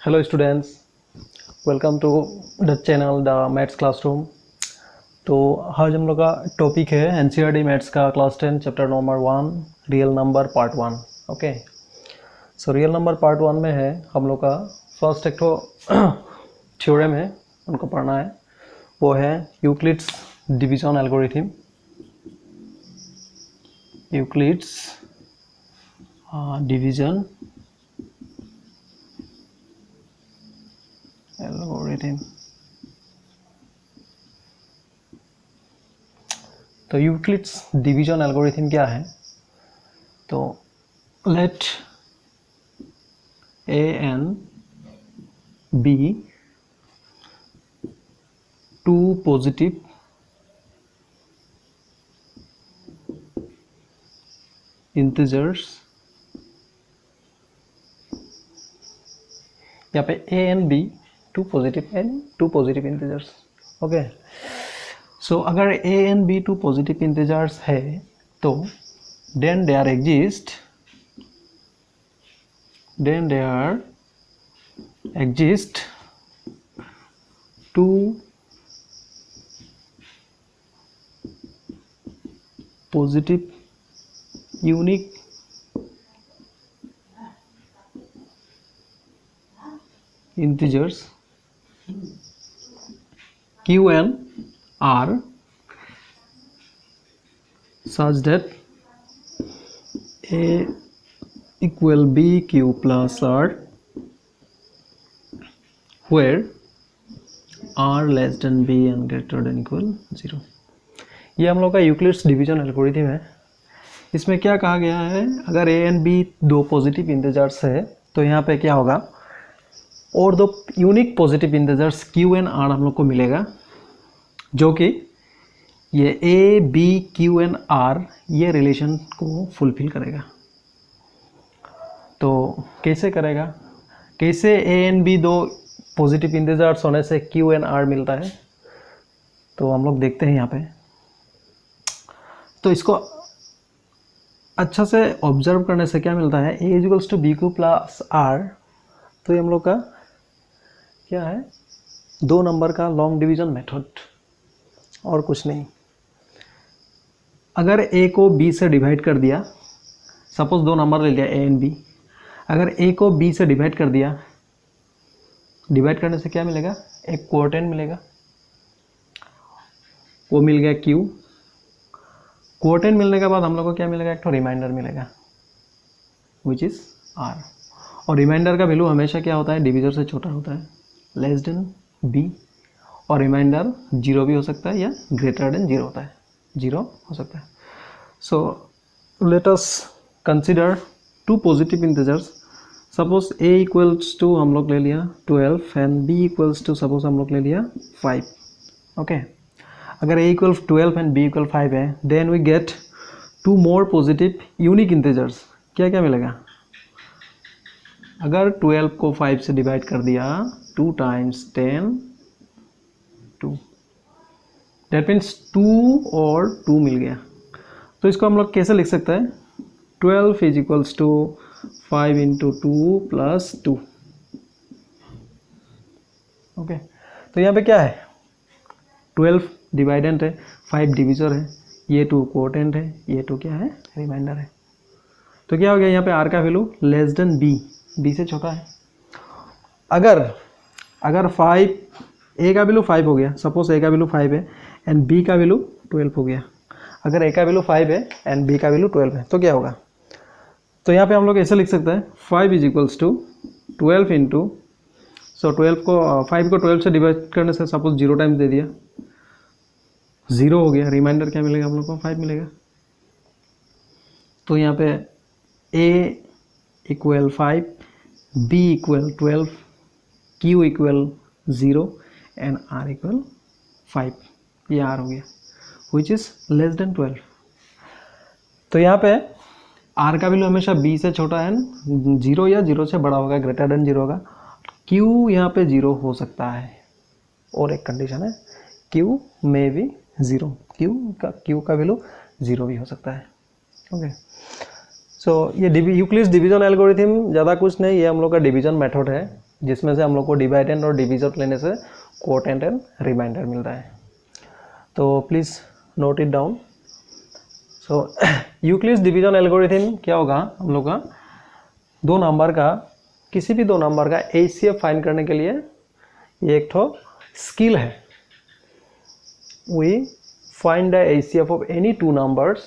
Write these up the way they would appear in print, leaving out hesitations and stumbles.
Hello students, welcome to the channel the maths classroom. तो आज हम लोग का टॉपिक है एनसीईआरटी मैथ्स का class 10 chapter number 1 real number part 1। Okay, so real number part 1 में है हम लोग का फर्स्ट एक तो थ्योरम है उनको पढ़ना है, वो है Euclid's division algorithm. Euclid's division algorithm. तो यूक्लिड्स डिवीजन एल्गोरिथम क्या है? तो let A and B two positive integers. यहाँ पे A and B two positive integers. Okay, so अगर A and B two positive integers है तो then there exist two positive unique integers q and r such that a equal b q plus r where r less than b and greater than equal 0। ये हम लोग का Euclid's division algorithm है। इसमें क्या कहा गया है, अगर a एंड b दो पॉजिटिव इंटीजर्स है तो यहाँ पे क्या होगा, और दो unique positive integers q and r हम लोग को मिलेगा, जो कि ये a b q and r ये रिलेशन को फुलफिल करेगा। तो कैसे करेगा, कैसे a एंड b दो पॉजिटिव इंटीजर्स होने से q एंड r मिलता है, तो हम लोग देखते हैं यहाँ पे। तो इसको अच्छा से ऑब्जर्व करने से क्या मिलता है, a equals to B Q plus r। तो ये हम लोग का क्या है, दो नंबर का लॉन्ग डिवीजन मेथड, और कुछ नहीं। अगर a को b से डिवाइड कर दिया, सपोज दो नंबर ले लिया a एंड b, अगर a को b से डिवाइड कर दिया, डिवाइड करने से क्या मिलेगा, एक क्वोटेंट मिलेगा, वो मिल गया q। क्वोटेंट मिलने के बाद हम लोग को क्या मिलेगा, एक तो रिमाइंडर मिलेगा विच इज r। और रिमाइंडर का वैल्यू हमेशा क्या होता है, डिविजर से छोटा होता है, लेस देन b। और रिमाइंडर 0 भी हो सकता है या ग्रेटर देन 0 होता है, 0 हो सकता है। So let us consider two positive integers. Suppose a equals to हम लोग ले लिया 12 and b equals to suppose हम लोग ले लिया 5। ओके, अगर a equals 12 and b equal 5 है, then we get two more positive unique integers. क्या क्या मिलेगा, अगर 12 को 5 से डिवाइड कर दिया, 2 टाइम्स 10 2, दैट मीन्स 2 और 2 मिल गया। तो इसको हम लोग कैसे लिख सकते हैं, 12 is equals to 5 into 2 plus 2। Okay, तो यहाँ पे क्या है, 12 डिवाइडेंट है, 5 डिविजर है, ये 2 क्वोटेंट है, ये 2 क्या है, रिमाइंडर है। तो क्या हो गया, यहाँ पे r का वैल्यू लेस देन b से छोटा है। अगर 5 a का वैल्यू 5 हो गया, सपोज a का वैल्यू 5 है एंड b का वैल्यू 12 हो गया। अगर a का वैल्यू 5 है एंड b का वैल्यू 12 है तो क्या होगा, तो यहाँ पे हम लोग ऐसे लिख सकते हैं, 5 इज इक्वल्स टू 12 इंटू, सो 12 को 5 को 12 से डिवाइड करने से सपोज 0 टाइम्स दे दिया, 0 हो गया, रिमाइंडर क्या मिलेगा हम लोग को, 5 मिलेगा। तो यहाँ पे a equal 5, b equal 12, q equal 0 and r equal 5, ये r हो गया विच इज लेस देन 12। तो यहाँ पे r का वैल्यू हमेशा b से छोटा है, 0 या 0 से बड़ा होगा, ग्रेटर देन 0 होगा। q यहाँ पे 0 हो सकता है, और एक कंडीशन है q में भी 0, q का वैल्यू 0 भी हो सकता है। ओके, सो ये यूक्लिड्स डिवीजन एल्गोरिथम ज़्यादा कुछ नहीं, ये हम लोग का डिवीजन मेथड है। जिसमें से हम लोग को डिवाइडेंड और डिविजर लेने से क्वोटेंट एंड रिमाइंडर मिल रहा है। तो please note it down. So Euclid's division algorithm क्या होगा, हम लोग का दो नंबर का, किसी भी दो नंबर का एचसीएफ फाइंड करने के लिए ये एक ठो स्किल है। We find the HCF of any two numbers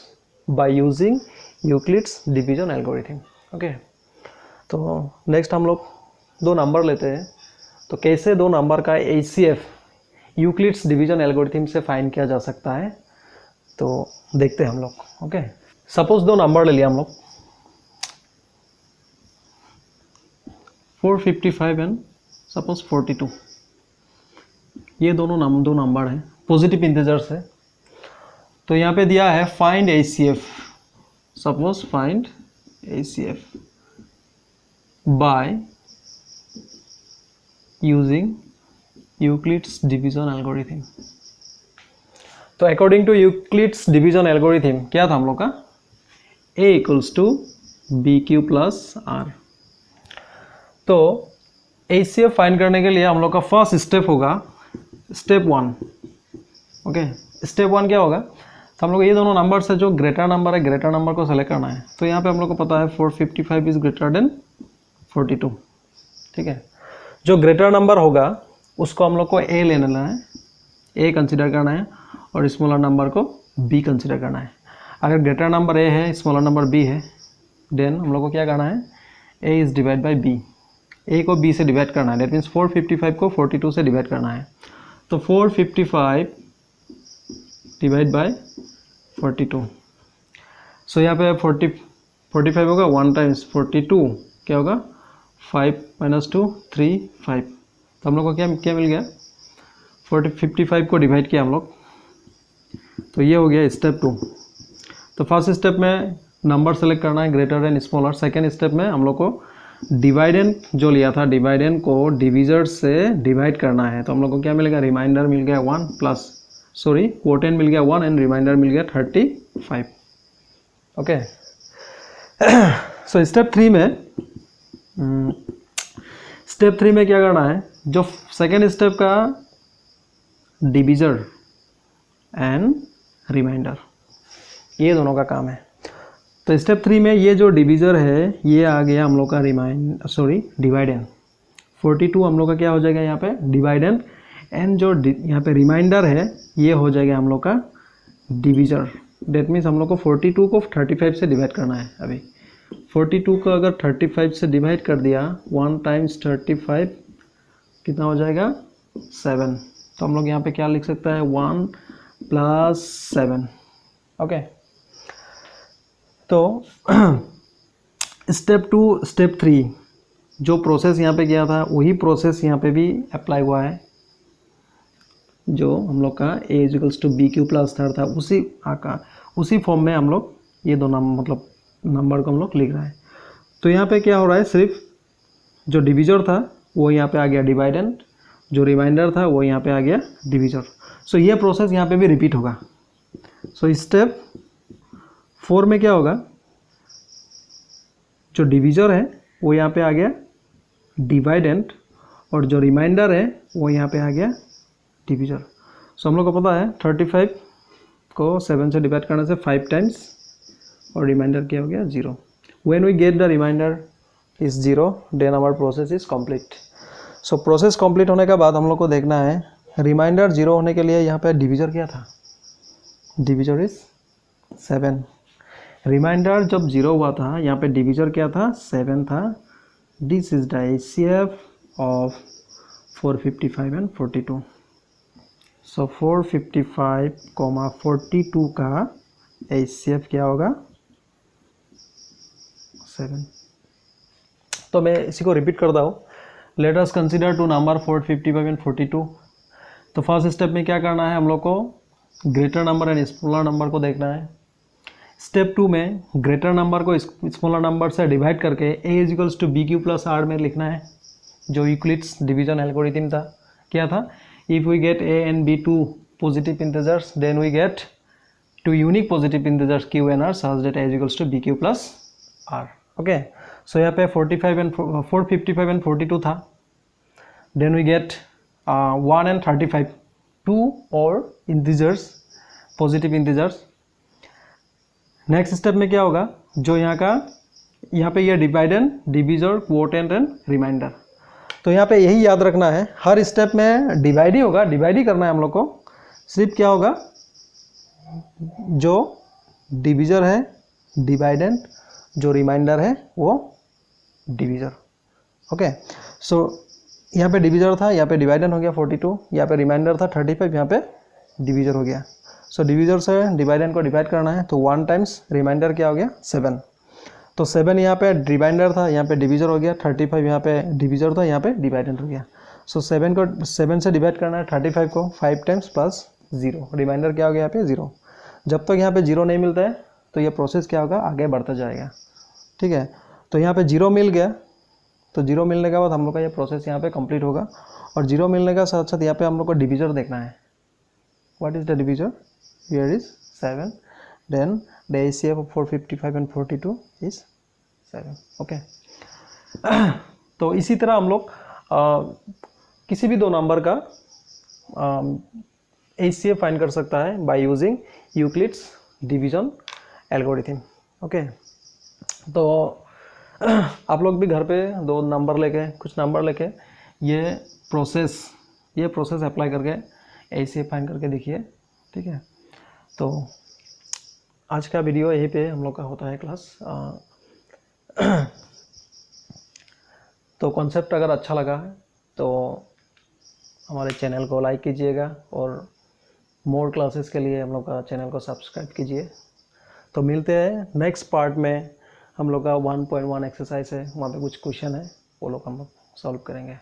by using Euclid's division algorithm. Okay, तो नेक्स्ट हम लोग दो नंबर लेते हैं, तो कैसे दो नंबर का एचसीएफ यूक्लिड्स डिवीजन एल्गोरिथम से फाइंड किया जा सकता है, तो देखते हैं हम लोग। ओके, सपोज दो नंबर ले लिया हम लोग 455 एंड सपोज 42। ये दोनों दो नंबर हैं, पॉजिटिव इंटीजर्स है। तो यहाँ पे दिया है find HCF, suppose find HCF by using Euclid's division algorithm. तो according to Euclid's division algorithm क्या था हम लोग का, a equals to B Q plus R. तो एचसीएफ फाइंड करने के लिए हम लोग का फर्स्ट स्टेप होगा स्टेप 1। ओके, स्टेप 1 क्या होगा, तो हम लोग ये दोनों नंबर से जो ग्रेटर नंबर है, ग्रेटर नंबर को सेलेक्ट करना है। तो यहाँ पे हम लोग को पता है 455 इज ग्रेटर देन 42। ठीक है, जो ग्रेटर नंबर होगा उसको हम लोग को ए ले लेना है, ए कंसिडर करना है, और स्मॉलर नंबर को बी कंसिडर करना है। अगर ग्रेटर नंबर ए है, स्मॉलर नंबर बी है, देन हम लोग को क्या करना है, ए इज डिवाइड बाई बी, ए को बी से डिवाइड करना है। डेट मीन्स 455 को 42 से डिवाइड करना है। तो 455 डिवाइड बाई 42, सो यहाँ पे 45 होगा, 1 टाइम्स 42 क्या होगा, 5 - 2 3 5। तो हम लोग को क्या मिल गया, 55 को डिवाइड किया हम लोग, तो ये हो गया स्टेप 2। तो फर्स्ट स्टेप में नंबर सेलेक्ट करना है greater and smaller. Second step में हम लोग को डिवाइडेंड जो लिया था, डिवाइडेंड को डिविजर से डिवाइड करना है। तो हम लोग को क्या मिलेगा, रिमाइंडर मिल गया 1 प्लस क्वोटेंट मिल गया 1 एंड रिमाइंडर मिल गया 35। ओके, सो स्टेप 3 में क्या करना है, जो सेकेंड स्टेप का डिविजर एंड रिमाइंडर, ये दोनों का काम है। तो स्टेप 3 में ये जो डिविजर है ये आ गया हम लोग का डिवाइडेंड। 42 हम लोग का क्या हो जाएगा यहाँ पे, डिवाइडेंड, एंड जो यहाँ पे रिमाइंडर है ये हो जाएगा हम लोग का डिविजर। डेट मीन्स हम लोग को 42 को 35 से डिवाइड करना है। अभी 42 को अगर 35 से डिवाइड कर दिया, 1 टाइम्स 35 कितना हो जाएगा, 7। तो हम लोग यहाँ पे क्या लिख सकता है, 1 + 7। ओके, तो स्टेप 2 स्टेप 3 जो प्रोसेस यहाँ पे किया था वही प्रोसेस यहाँ पे भी अप्लाई हुआ है। जो हम लोग का a equals to B Q plus third था, उसी फॉर्म में हम लोग ये दो नंबर को हम लोग लिख रहे हैं। तो यहाँ पे क्या हो रहा है, सिर्फ जो डिविजर था वो यहाँ पे आ गया डिवाइडेंड, जो रिमाइंडर था वो यहाँ पे आ गया डिविजर। सो ये प्रोसेस यहाँ पे भी रिपीट होगा। सो स्टेप 4 में क्या होगा, जो डिविजर है वो यहाँ पे आ गया डिवाइडेंड, और जो रिमाइंडर है वो यहाँ पे आ गया डिविजर। सो हम लोग को पता है 35 को 7 से डिवाइड करने से 5 टाइम्स, और रिमाइंडर क्या हो गया, 0। When we get the remainder is 0 then our process is complete. So process complete होने के बाद हम लोग को देखना है रिमाइंडर 0 होने के लिए यहाँ पे डिविजर क्या था, डिविजर इज 7। रिमाइंडर जब 0 हुआ था यहाँ पे डिविजर क्या था, 7 था। This is the HCF of 455 and 42। सो 455, 42 का एचसीएफ क्या होगा, 7। तो मैं इसी को रिपीट करता हूँ। Let us consider two number 455 and 42। तो फर्स्ट स्टेप में क्या करना है, हम लोग को greater number and smaller number को देखना है। स्टेप 2 में ग्रेटर नंबर को स्मॉलर नंबर से डिवाइड करके a equals to B Q plus R में लिखना है, जो यूक्लिड्स डिवीजन एल्गोरिथम था। क्या था, if we get a and b two positive integers then we get 2 unique positive integers q and r such that a equals to B Q plus R. Okay, so यहाँ पे 455 and 42 था। Then we get 1 and 35, two और integers, positive integers. Next step में क्या होगा, जो यहाँ पे ये dividend, divisor, quotient and remainder. तो यहाँ पे यही याद रखना है, हर स्टेप में डिवाइड ही होगा, डिवाइड ही करना है हम लोग को। सिर्फ क्या होगा, जो डिविजर है डिवाइडेंड, जो रिमाइंडर है वो डिविजर। ओके, सो यहाँ पे डिविजर था, यहाँ पे डिवाइडेंड हो गया 42, यहाँ पे रिमाइंडर था 35, यहाँ पे डिविजर हो गया। सो डिविजर से डिवाइडेंड को डिवाइड करना है, तो 1 टाइम्स रिमाइंडर क्या हो गया 7। तो 7 यहाँ पे रिमाइंडर था, यहाँ पे डिविजर हो गया, 35 यहाँ पे डिविजर था, यहाँ पे डिवाइडेंड हो गया। सो 7 से डिवाइड करना है 35 को, 5 टाइम्स प्लस 0, रिमाइंडर क्या हो गया यहाँ पे 0। जब तक यहाँ पे 0 नहीं मिलता है तो ये प्रोसेस क्या होगा, आगे बढ़ता जाएगा। ठीक है, तो यहाँ पे 0 मिल गया, तो 0 मिलने के बाद हम लोग का ये प्रोसेस यहाँ पे कंप्लीट होगा। और 0 मिलने का साथ साथ यहाँ पे हम लोग को डिविजर देखना है। What is the divisor, here is 7, then the ACF of 455 and 42 is 7। Okay, तो इसी तरह हम लोग किसी भी दो नंबर का ACF फाइंड कर सकता है bye using Euclid's division algorithm. Okay, तो आप लोग भी घर पे दो नंबर लेके, कुछ नंबर लेके ये प्रोसेस अप्लाई करके ACF फाइंड करके देखिए। ठीक है, तो आज का वीडियो यहीं पे हम लोग का होता है क्लास। तो कॉन्सेप्ट अगर अच्छा लगा है तो हमारे चैनल को लाइक कीजिएगा और मोर क्लासेस के लिए हम लोग का चैनल को सब्सक्राइब कीजिए। तो मिलते हैं नेक्स्ट पार्ट में। हम लोग का 1.1 एक्सरसाइज है, वहाँ पे कुछ क्वेश्चन है, वो लोग हम लोग सॉल्व करेंगे।